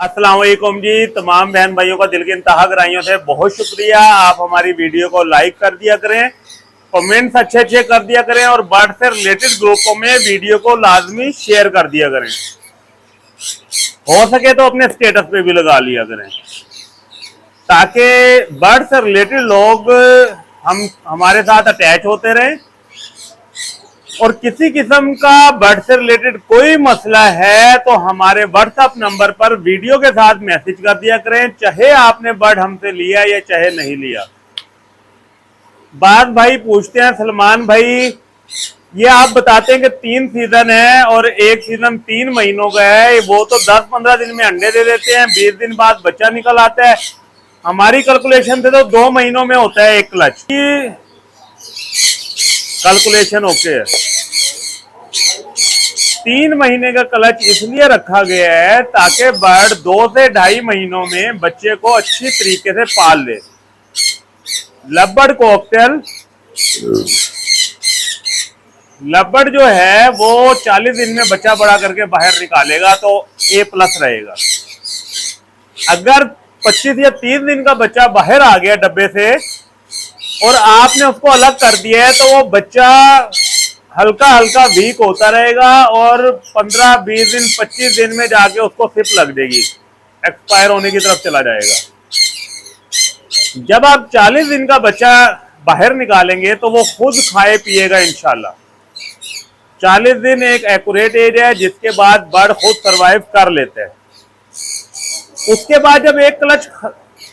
अस्सलाम वालेकुम जी। तमाम बहन भाइयों का दिल की इंतहा गहराइयों से बहुत शुक्रिया। आप हमारी वीडियो को लाइक कर दिया करें, कमेंट्स अच्छे अच्छे कर दिया करें और बर्ड से रिलेटेड ग्रुपों में वीडियो को लाजमी शेयर कर दिया करें। हो सके तो अपने स्टेटस पे भी लगा लिया करें ताकि बर्ड से रिलेटेड लोग हम हमारे साथ अटैच होते रहें। और किसी किस्म का बर्ड से रिलेटेड कोई मसला है तो हमारे व्हाट्सएप नंबर पर वीडियो के साथ मैसेज कर दिया करें, चाहे आपने बर्ड हमसे लिया या चाहे नहीं लिया। बात भाई पूछते हैं सलमान भाई, ये आप बताते हैं कि 3 सीजन है और एक सीजन 3 महीनों का है, वो तो 10-15 दिन में अंडे दे देते हैं, 20 दिन बाद बच्चा निकल आता है। हमारी कैलकुलेशन से तो 2 महीनों में होता है एक क्लच की कैलकुलेशन। ओके है, 3 महीने का क्लच इसलिए रखा गया है ताकि बर्ड 2 से 2.5 महीनों में बच्चे को अच्छी तरीके से पाल ले। लवबर्ड कॉकटेल लवबर्ड जो है वो 40 दिन में बच्चा बड़ा करके बाहर निकालेगा तो A+ रहेगा। अगर 25 या 30 दिन का बच्चा बाहर आ गया डब्बे से और आपने उसको अलग कर दिया है तो वो बच्चा हल्का हल्का वीक होता रहेगा और 15-20 दिन 25 दिन में जाके उसको सिप लग जाएगी, एक्सपायर होने की तरफ चला जाएगा। जब आप 40 दिन का बच्चा बाहर निकालेंगे तो वो खुद खाए पिएगा इंशाल्लाह। 40 दिन एक एक्यूरेट एज है जिसके बाद बर्ड खुद सरवाइव कर लेते हैं। उसके बाद जब एक क्लच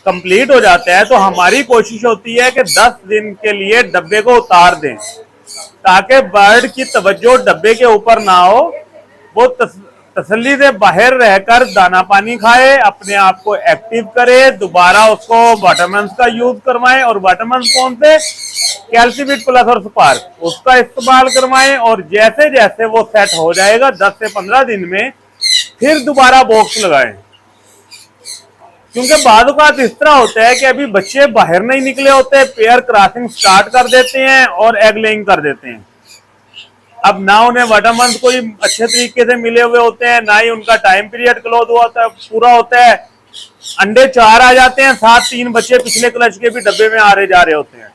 कंप्लीट हो जाता है तो हमारी कोशिश होती है कि 10 दिन के लिए डब्बे को उतार दें ताकि बर्ड की तवज्जो डब्बे के ऊपर ना हो, वो तसल्ली से बाहर रहकर दाना पानी खाए, अपने आप को एक्टिव करे, दोबारा उसको वाटरमेंस का यूज करवाएं। और वाटरमेंस कौन से? कैल्सीविट प्लस और स्पार्क, उसका इस्तेमाल करवाएं। और जैसे जैसे वो सेट हो जाएगा 10 से 15 दिन में फिर दोबारा बॉक्स लगाएं। क्योंकि बाद औक़ात इस तरह होता है कि अभी बच्चे बाहर नहीं निकले होते, पेयर क्रॉसिंग स्टार्ट कर देते हैं और एग लेइंग कर देते हैं। अब ना उन्हें वाटरमेंस कोई अच्छे तरीके से मिले हुए होते हैं, ना ही उनका टाइम पीरियड क्लोज हुआ होता है, पूरा होता है। अंडे 4 आ जाते हैं, 7-3 बच्चे पिछले क्लच के भी डब्बे में आ रहे जा रहे होते हैं।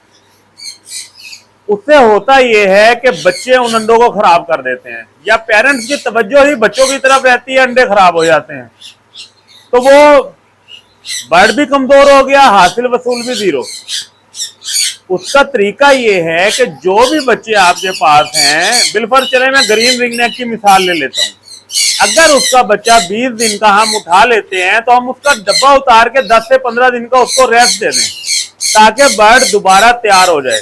उससे होता यह है कि बच्चे उन अंडों को खराब कर देते हैं या पेरेंट्स की तवज्जो ही बच्चों की तरफ रहती है, अंडे खराब हो जाते हैं। तो वो बर्ड भी कमजोर हो गया, हासिल वसूल भी 0। उसका तरीका ये है कि जो भी बच्चे आपके पास हैं, बिलफर चले मैं ग्रीन रिंगनेक की मिसाल ले लेता हूं। अगर उसका बच्चा 20 दिन का हम उठा लेते हैं तो हम उसका डब्बा उतार के 10 से 15 दिन का उसको रेस्ट दे दें ताकि बर्ड दोबारा तैयार हो जाए।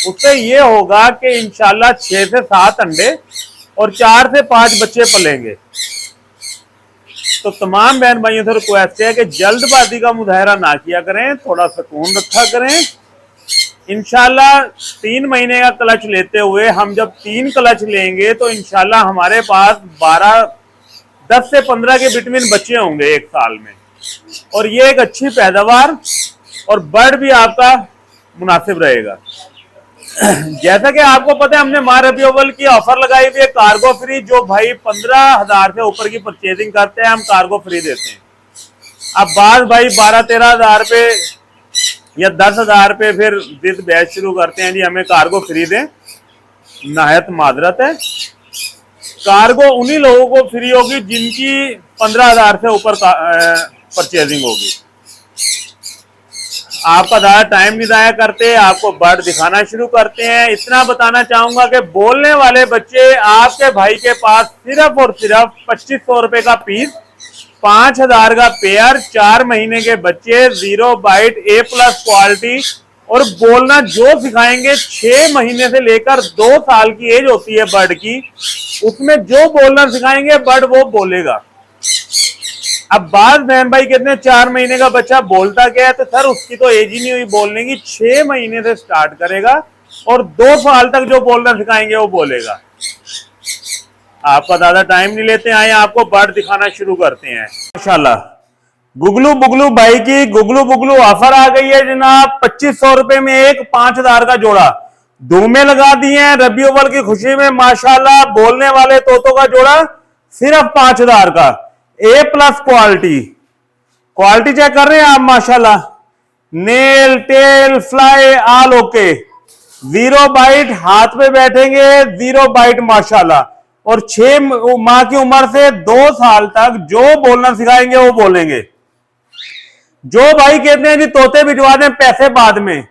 उससे ये होगा कि इंशाल्लाह 6 से 7 अंडे और 4 से 5 बच्चे पलेंगे। तो तमाम बहन भाइयों से रिक्वेस्ट है कि जल्दबाजी का मुजाहरा ना किया करें, थोड़ा सुकून रखा करें। इंशाल्लाह 3 महीने का क्लच लेते हुए हम जब 3 क्लच लेंगे तो इंशाल्लाह हमारे पास 10 से 15 के बिटवीन बच्चे होंगे एक साल में, और ये एक अच्छी पैदावार और बर्ड भी आपका मुनासिब रहेगा। जैसा कि आपको पता है हमने माह रबीउल अव्वल की ऑफर लगाई हुई है कार्गो फ्री। जो भाई 15,000 से ऊपर की परचेजिंग करते हैं हम कार्गो फ्री देते हैं। अब बाद भाई 12-13 हज़ार पे या 10,000 पे फिर जिद बैच शुरू करते हैं जी हमें कार्गो फ्री दें। नाहयत माजरत है, कार्गो उन्हीं लोगों को फ्री होगी जिनकी 15,000 से ऊपर परचेजिंग होगी। आपका ज़्यादा टाइम नहीं ज़ाया करते, आपको बर्ड दिखाना शुरू करते हैं। इतना बताना चाहूंगा कि बोलने वाले बच्चे आपके भाई के पास सिर्फ और सिर्फ 2500 रुपए का पीस, 5,000 का पेयर, 4 महीने के बच्चे, 0 बाइट, A+ क्वालिटी। और बोलना जो सिखाएंगे 6 महीने से लेकर 2 साल की एज होती है बर्ड की, उसमें जो बोलना सिखाएंगे बर्ड वो बोलेगा। अब बाद बहन भाई कहते हैं 4 महीने का बच्चा बोलता क्या है, तो सर उसकी तो एज ही नहीं हुई बोलने की, 6 महीने से स्टार्ट करेगा और 2 साल तक जो बोलना सिखाएंगे वो बोलेगा। आपका ज्यादा टाइम नहीं लेते, आए आपको बर्ड दिखाना शुरू करते हैं। माशाल्लाह गुगलू बुगलू भाई की गुगलू बुगलू ऑफर आ गई है जनाब। 2500 रुपए में एक, 5,000 का जोड़ा धूमे लगा दिए हैं रबीउल अव्वल की खुशी में। माशाल्लाह बोलने वाले तोतों का जोड़ा सिर्फ 5,000 का, A+ क्वालिटी, क्वालिटी चेक कर रहे हैं आप माशाल्लाह, nail tail fly all okay, zero bite, हाथ पे बैठेंगे जीरो बाइट माशाल्लाह। और 6 माह की उम्र से 2 साल तक जो बोलना सिखाएंगे वो बोलेंगे। जो भाई कहते हैं जी तोते भिजवा दें पैसे बाद में,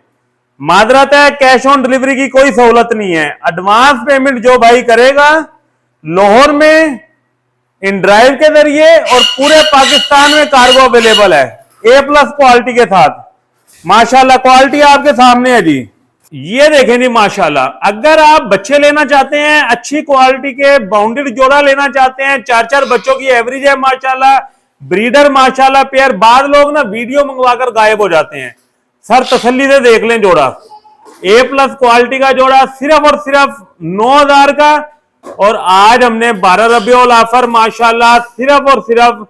मादरत है, कैश ऑन डिलीवरी की कोई सहूलत नहीं है। एडवांस पेमेंट जो भाई करेगा लाहौर में इन ड्राइव के जरिए और पूरे पाकिस्तान में कार्गो अवेलेबल है A+ क्वालिटी के साथ माशाल्लाह। क्वालिटी आपके सामने है जी, ये देखें जी माशाल्लाह। अगर आप बच्चे लेना चाहते हैं, अच्छी क्वालिटी के बाउंडेड जोड़ा लेना चाहते हैं, 4-4 बच्चों की एवरेज है माशाल्लाह, ब्रीडर माशाल्लाह पेयर। बाद लोग ना वीडियो मंगवाकर गायब हो जाते हैं, सर तसल्ली से देख लें जोड़ा। A+ क्वालिटी का जोड़ा सिर्फ और सिर्फ 9,000 का। और आज हमने 12 रबीउल ऑफर माशाल्लाह, सिर्फ और सिर्फ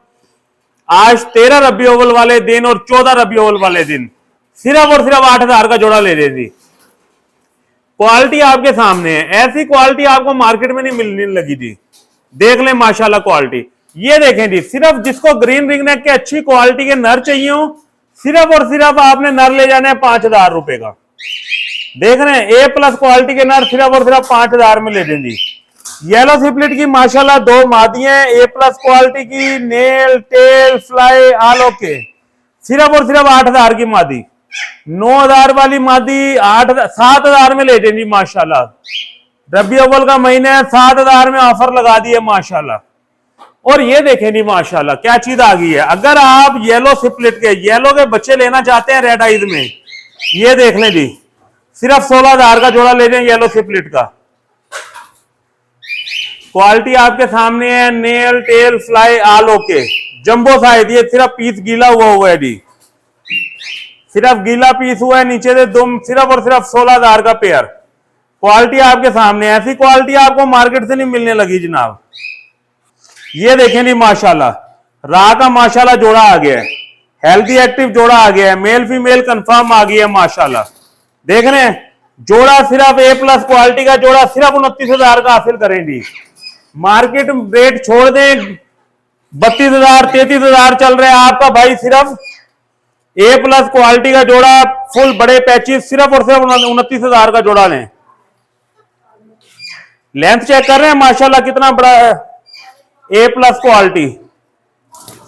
आज 13 रबीउल वाले दिन और 14 रबीउल वाले दिन सिर्फ और सिर्फ 8,000 का जोड़ा ले रहे थी। क्वालिटी आपके सामने है, ऐसी क्वालिटी आपको मार्केट में नहीं मिलने लगी थी। देख लें माशाल्लाह क्वालिटी, ये देखें जी। सिर्फ जिसको ग्रीन रिंग नेक के अच्छी क्वालिटी के नर चाहिए हो, सिर्फ और सिर्फ आपने नर ले जाना है 5,000 रुपए का। देख रहे हैं A+ क्वालिटी के नर सिर्फ और सिर्फ 5,000 में ले दें जी। येलो सिपलिट की माशाल्लाह 2 मादियां A+ क्वालिटी की, nail tail fly all okay, सिर्फ और सिर्फ 8,000 की मादी। 9,000 वाली मादी 7,000 में ले दें जी माशाल्लाह। रबी अव्वल का महीना है, 7,000 में ऑफर लगा दिए माशाल्लाह। और ये देखें जी माशाल्लाह क्या चीज आ गई है। अगर आप येलो सिपलिट के, येलो के बच्चे लेना चाहते हैं रेड आइज में, ये देख लें जी, सिर्फ 16,000 का जोड़ा ले जाए येलो सिपलिट का। क्वालिटी आपके सामने है, nail tail fly all okay, jumbo size. ये सिर्फ पीस गीला हुआ है जी, सिर्फ गीला पीस हुआ है, नीचे से दुम, सिर्फ और सिर्फ 16,000 का पेयर। क्वालिटी आपके सामने, ऐसी क्वालिटी आपको मार्केट से नहीं मिलने लगी जनाब। ये देखें जी माशाल्लाह, रा का माशाल्लाह जोड़ा आ गया है, हेल्दी एक्टिव जोड़ा आ गया है, मेल फीमेल कंफर्म आ गई है माशाल्लाह। देख रहे हैं जोड़ा सिर्फ A+ क्वालिटी का जोड़ा सिर्फ 29,000 का हासिल करेंगी। मार्केट रेट छोड़ दें, 32,000 33,000 चल रहा है आपका भाई। सिर्फ A+ क्वालिटी का जोड़ा फुल बड़े पैचेस सिर्फ और सिर्फ 29,000 का जोड़ा लें। लेंथ चेक कर रहे हैं माशाल्लाह कितना बड़ा है A+ क्वालिटी,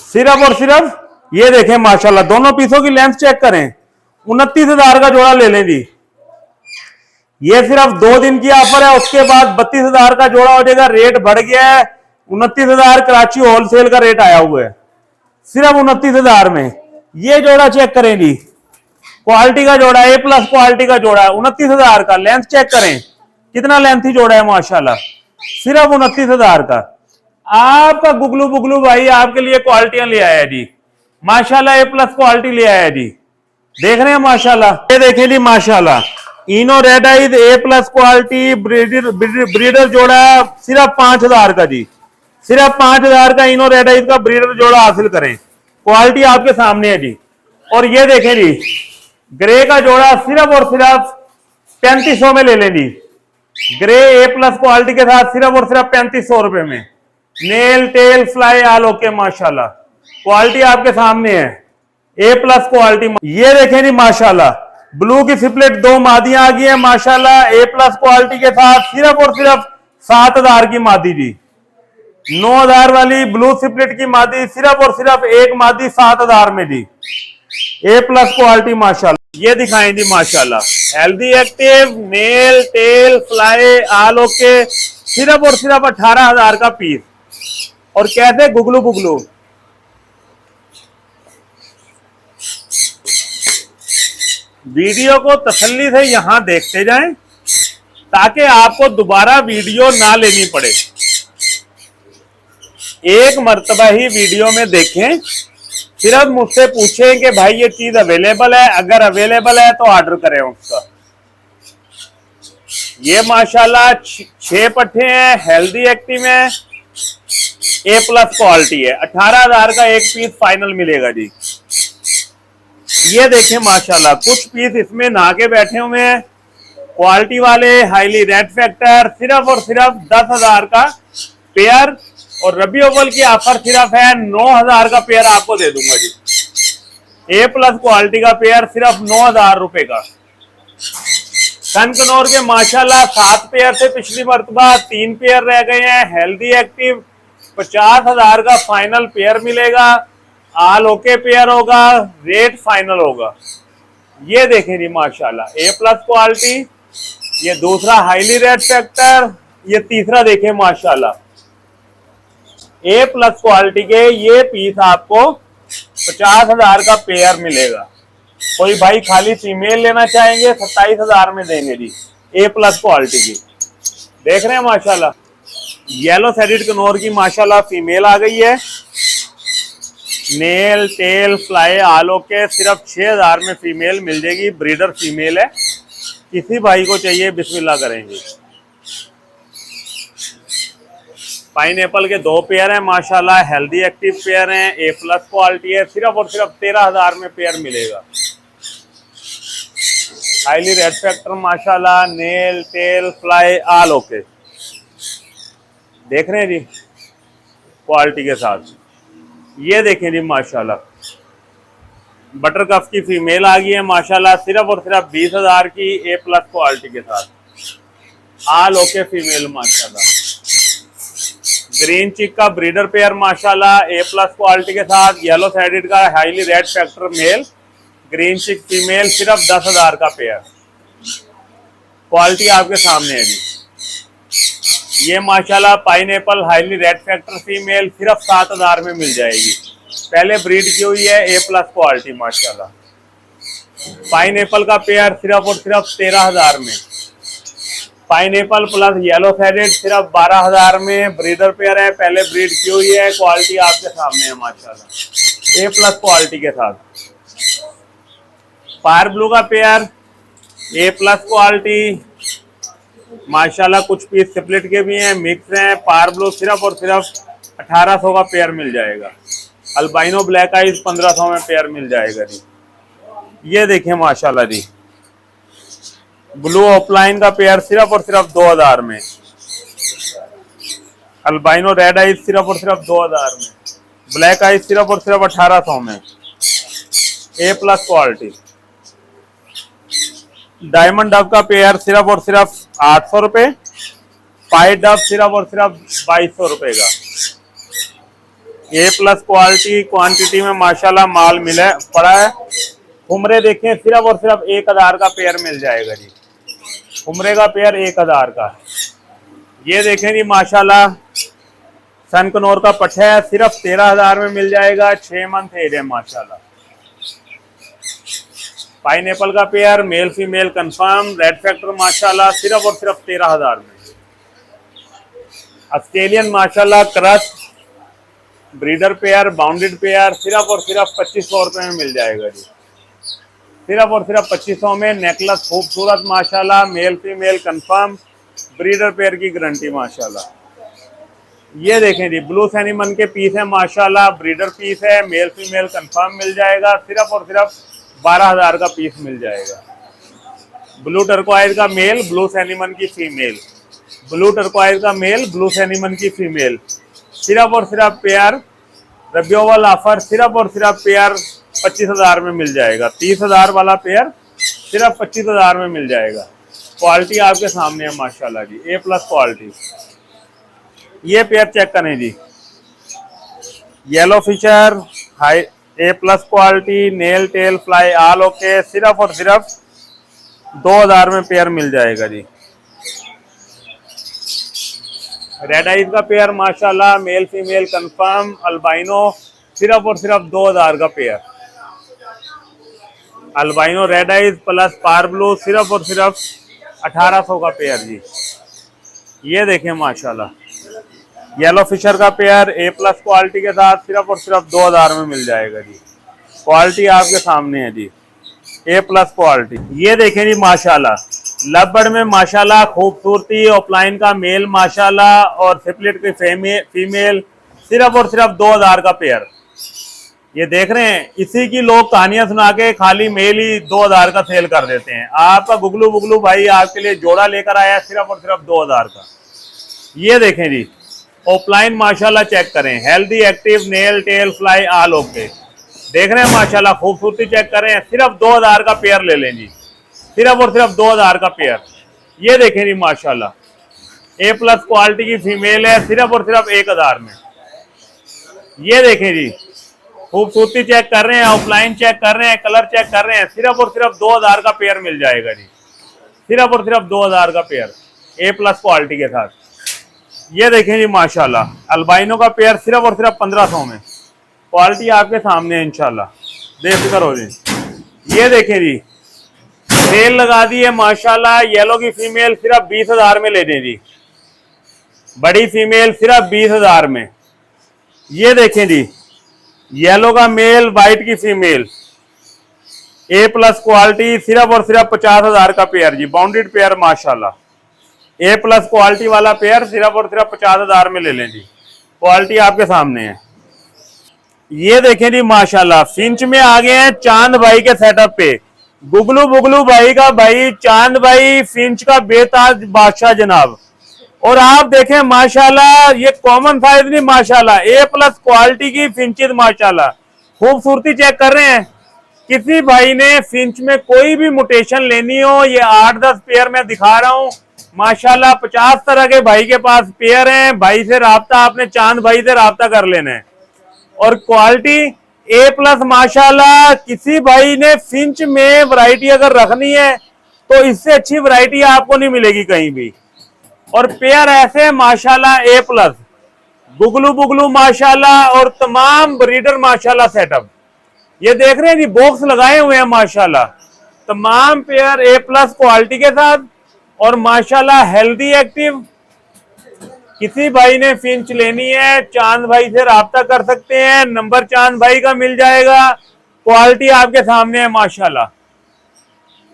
सिर्फ और सिर्फ ये देखें माशाल्लाह। दोनों पीसों की लेंथ चेक करें, 29,000 का जोड़ा ले लें जी। ये सिर्फ 2 दिन की ऑफर है, उसके बाद 32,000 का जोड़ा हो जाएगा। रेट बढ़ गया है, 29,000 कराची होलसेल का रेट आया हुआ है, सिर्फ 29,000 में। ये जोड़ा चेक करें जी, क्वालिटी का जोड़ा A+ क्वालिटी का जोड़ा है 29,000 का। लेंथ चेक करें कितना लेंथी जोड़ा है माशाल्लाह, सिर्फ 29,000 का। आपका गुगलू बुगलू भाई आपके लिए क्वालिटियां ले आया जी माशाल्लाह, A+ क्वालिटी ले आया जी। देख रहे हैं माशाल्लाह, ये देखें जी माशाल्लाह, ino red eyes A+ quality breeder जोड़ा सिर्फ 5,000 का जी, सिर्फ 5,000 का इनो रेड आइज का ब्रीडर जोड़ा हासिल करें। क्वालिटी आपके सामने है जी। और ये देखें जी, ग्रे का जोड़ा सिर्फ और सिर्फ 3500 में ले लें जी। ग्रे A+ क्वालिटी के साथ सिर्फ और सिर्फ 3500 रुपए में। Nail tail fly all okay माशाल्लाह, क्वालिटी आपके सामने है, A+ क्वालिटी। ये देखें जी माशाल्लाह, ब्लू की सिपलेट 2 मादियां आ गई है माशाल्लाह, A+ क्वालिटी के साथ सिर्फ और सिर्फ 7,000 की मादी जी। 9,000 वाली ब्लू सिपलेट की मादी सिर्फ और सिर्फ एक मादी 7,000 में जी, A+ क्वालिटी माशाल्लाह। ये दिखाएं जी माशाल्लाह, healthy active nail tail fly all okay, सिर्फ और सिर्फ 18,000 का पीस। और कैसे गुगलू बुगलू, वीडियो को तसल्ली से यहां देखते जाएं ताकि आपको दोबारा वीडियो ना लेनी पड़े। एक मर्तबा ही वीडियो में देखें, सिर्फ मुझसे पूछें कि भाई ये चीज अवेलेबल है, अगर अवेलेबल है तो ऑर्डर करें उसका। ये माशाल्लाह 6 पट्टे हैं, हेल्दी एक्टिव है, A+ क्वालिटी है। 18,000 का एक पीस फाइनल मिलेगा जी। ये देखें माशाल्लाह, कुछ पीस इसमें नहा के बैठे हुए हैं, क्वालिटी वाले, हाईली रेड फैक्टर, सिर्फ और सिर्फ 10,000 का पेयर। और रबी अव्वल की ऑफर सिर्फ है 9,000 का पेयर आपको दे दूंगा जी। A+ क्वालिटी का पेयर सिर्फ 9,000 रुपए का। सनकनौर के माशाल्लाह 7 पेयर थे पिछली मरतबा, 3 पेयर रह गए हैं। हेल्दी एक्टिव 50,000 का फाइनल पेयर मिलेगा। ऑल ओके पेयर होगा, रेट फाइनल होगा। ये देखें जी माशाल्लाह A+ क्वालिटी, ये दूसरा हाईली रेड फैक्टर, ये तीसरा देखें माशाल्लाह A+ क्वालिटी के ये पीस आपको 50,000 का पेयर मिलेगा। कोई भाई खाली फीमेल लेना चाहेंगे 27,000 में देंगे जी। A+ क्वालिटी की देख रहे हैं माशाल्लाह। येलो थ्रेडेड कनौर की माशाल्लाह फीमेल आ गई है। नेल टेल फ्लाई आलो के सिर्फ 6,000 में फीमेल मिल जाएगी। ब्रीडर फीमेल है, किसी भाई को चाहिए बिस्मिल्लाह करेंगे। पाइनएप्पल के 2 पेयर हैं माशाल्लाह, हेल्दी एक्टिव पेयर हैं, A+ क्वालिटी है। सिर्फ और सिर्फ 13,000 में पेयर मिलेगा। हाईली रेड फैक्टर माशाल्लाह, nail tail fly all okay. देख रहे हैं जी क्वालिटी के साथ। ये देखें जी माशाल्लाह बटर कफ की फीमेल आ गई है माशाल्लाह, सिर्फ और सिर्फ 20,000 की A+ क्वालिटी के साथ। ऑल ओके फीमेल माशाल्लाह। ग्रीन चिक का ब्रीडर पेयर माशाल्लाह A+ क्वालिटी के साथ। येलो थ्रेडेड का highly red factor male, green chick female, सिर्फ 10,000 का पेयर। क्वालिटी आपके सामने है जी। ये माशाल्लाह pineapple highly red factor female सिर्फ 7,000 में मिल जाएगी। पहले ब्रीड की हुई है, A+ क्वालिटी माशाल्लाह। पाइनएप्पल का पेयर सिर्फ और सिर्फ 13,000 में। पाइनएप्पल प्लस येलो थ्रेडेड सिर्फ 12,000 में। ब्रीडर पेयर है, पहले ब्रीड की हुई है। क्वालिटी आपके सामने है माशाल्लाह A+ क्वालिटी के साथ। फायर ब्लू का पेयर A+ क्वालिटी माशाल्लाह, कुछ पीस स्प्लिट के भी हैं, मिक्स हैं। पार ब्लू सिर्फ और सिर्फ 1800 का पेयर मिल जाएगा। अल्बाइनो ब्लैक आइज 1500 में पेयर मिल जाएगा जी। ये देखें माशाल्लाह जी ब्लू ऑफलाइन का पेयर सिर्फ और सिर्फ 2000 में। अल्बाइनो रेड आइज सिर्फ और सिर्फ 2000 में। ब्लैक आइज सिर्फ और सिर्फ 1800 में। A+ quality. डायमंड डब का पेयर सिर्फ और सिर्फ 800 रुपए। पाइट डब सिर्फ और सिर्फ 2200 रुपए का। A+ क्वालिटी क्वांटिटी में माशाल्लाह माल मिला पड़ा है। खुमरे देखें सिर्फ और सिर्फ 1000 का पेयर मिल जाएगा जी। खुमरे का पेयर 1000 का। ये देखें जी माशाल्लाह सनकनौर का पट्टा है, सिर्फ 13,000 में मिल जाएगा। 6 मंथ एज है माशाल्लाह। पाइनएप्पल का pair mail female confirm, red factor माशाल्लाह सिर्फ और सिर्फ 13,000 में। ऑस्ट्रेलियन माशाल्लाह crush breeder pair bounded pair सिर्फ और सिर्फ 2500 रुपए में मिल जाएगा जी। सिर्फ और सिर्फ 2500 में। नेकलेस खूबसूरत माशाल्लाह, male female confirm, breeder pair की गारंटी माशाल्लाह। ये देखें जी ब्लू सैनिमन के पीस है माशाल्लाह, ब्रीडर पीस है, मेल फीमेल कंफर्म मिल जाएगा। सिर्फ और सिर्फ 12,000 का पीस मिल जाएगा। ब्लू टर्कोइज का मेल, ब्लू सैनिमन की फीमेल। ब्लू टर्कोइज का मेल, ब्लू सैनिमन की फीमेल। सिर्फ और सिर्फ पेयर रबियोवल ऑफर, सिर्फ और सिर्फ पेयर 25,000 में मिल जाएगा। 30,000 वाला पेयर सिर्फ 25,000 में मिल जाएगा। क्वालिटी आपके सामने है माशाल्लाह जी। A+ quality. ये पेयर चेक करें जी, yellow fisher high A+ quality, nail tail fly all okay, सिर्फ और सिर्फ 2000 में पेयर मिल जाएगा जी। रेड आइज का पेयर माशाल्लाह, मेल फीमेल कंफर्म, अल्बाइनो सिर्फ और सिर्फ 2000 का pair. Albino red eyes plus par blue सिर्फ और सिर्फ 1800 का पेयर जी। ये देखें माशाल्लाह येलो फिशर का पेयर A+ क्वालिटी के साथ सिर्फ और सिर्फ 2000 में मिल जाएगा जी। क्वालिटी आपके सामने है जी। A+ quality. ये देखें जी माशाल्लाह लवबर्ड में माशाल्लाह खूबसूरती, ऑफलाइन का मेल माशाल्लाह और सिपलेट की फीमेल सिर्फ और सिर्फ 2000 का पेयर। ये देख रहे हैं, इसी की लोग कहानियां सुना के खाली मेल ही 2000 का सेल कर देते हैं। आपका गुगलू बुगलू भाई आपके लिए जोड़ा लेकर आया सिर्फ और सिर्फ 2000 का। ये देखें जी ऑफलाइन माशाल्लाह चेक करें, healthy active nail tail fly all okay. देख रहे हैं माशाल्लाह, खूबसूरती चेक कर रहे हैं। सिर्फ 2000 का पेयर ले लें जी, सिर्फ और सिर्फ 2000 का पेयर। ये देखें जी माशाल्लाह, A+ क्वालिटी की फीमेल है, सिर्फ और सिर्फ 1000 में। ये देखें जी, खूबसूरती चेक कर रहे हैं, ऑफलाइन चेक कर रहे हैं, कलर चेक कर रहे हैं। सिर्फ और सिर्फ 2000 का पेयर मिल जाएगा जी, सिर्फ और सिर्फ 2000 का पेयर A+ क्वालिटी के साथ। ये देखें जी माशाल्लाह, अल्बाइनो का पेयर सिर्फ और सिर्फ 1500 में। क्वालिटी आपके सामने है इंशाल्लाह, बेफिक्र हो जी। ये देखें जी, सेल लगा दी है माशाल्लाह, येलो की फीमेल सिर्फ 20,000 में ले दें जी, बड़ी फीमेल सिर्फ 20,000 में। ये देखें जी, येलो का मेल, व्हाइट की फीमेल, A+ क्वालिटी, सिर्फ और सिर्फ 50,000 का पेयर जी, बाउंडेड पेयर माशाल्लाह। A+ क्वालिटी वाला पेयर सिर्फ और सिर्फ 50,000 में ले लें जी, क्वालिटी आपके सामने है। ये देखें जी माशाल्लाह, फिंच में आ गए हैं चांद भाई के सेटअप पे। गुगलू बुगलू भाई का भाई, चांद भाई फिंच का बेताज बादशाह जनाब। और आप देखें माशाल्लाह, ये कॉमन साइज नहीं माशाल्लाह, A+ क्वालिटी की फिंचेस माशाल्लाह। खूबसूरती चेक कर रहे हैं। किसी भाई ने फिंच में कोई भी मुटेशन लेनी हो, ये 8-10 पेयर मैं दिखा रहा हूँ माशाल्लाह। 50 तरह के भाई के पास पेयर हैं। भाई से राब्ता, आपने चांद भाई से राब्ता कर लेना है। और क्वालिटी A+ माशाल्लाह। किसी भाई ने फिंच में वैरायटी अगर रखनी है तो इससे अच्छी वैरायटी आपको नहीं मिलेगी कहीं भी। और पेयर ऐसे माशाल्लाह A+, गुगलू बुगलू माशाल्लाह, और तमाम ब्रीडर माशाल्लाह सेटअप। ये देख रहे हैं जी, बॉक्स लगाए हुए हैं माशाल्लाह, तमाम पेयर A+ क्वालिटी के साथ और माशाल्लाह हेल्दी एक्टिव। किसी भाई ने फिंच लेनी है, चांद भाई से राब्ता कर सकते हैं, नंबर चांद भाई का मिल जाएगा। क्वालिटी आपके सामने है माशाल्लाह।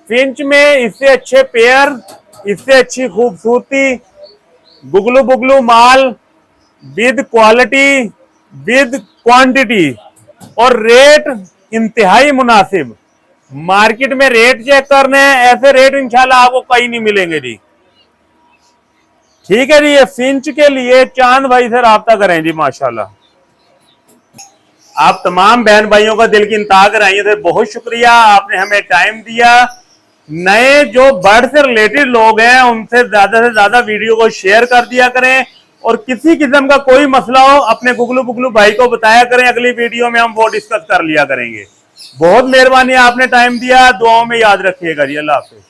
फिंच में इससे अच्छे पेयर, इससे अच्छी खूबसूरती, बुगलू बुगलू माल विद क्वालिटी विद क्वांटिटी, और रेट इंतहाई मुनासिब। मार्केट में रेट चेक करने हैं, ऐसे रेट इंशाल्लाह आपको कहीं नहीं मिलेंगे जी। ठीक है जी, ये फिंच के लिए चांद भाई से राब्ता करें जी माशाल्लाह। आप तमाम बहन भाइयों का दिल की इंतहा कराइए थे, बहुत शुक्रिया, आपने हमें टाइम दिया। नए जो बर्ड से रिलेटेड लोग हैं उनसे ज्यादा वीडियो को शेयर कर दिया करें, और किसी किस्म का कोई मसला हो अपने गुगलू बुगलू भाई को बताया करें, अगली वीडियो में हम वो डिस्कस कर लिया करेंगे। बहुत मेहरबानी, आपने टाइम दिया, दुआओं में याद रखिएगा जी। अल्लाह हाफिज।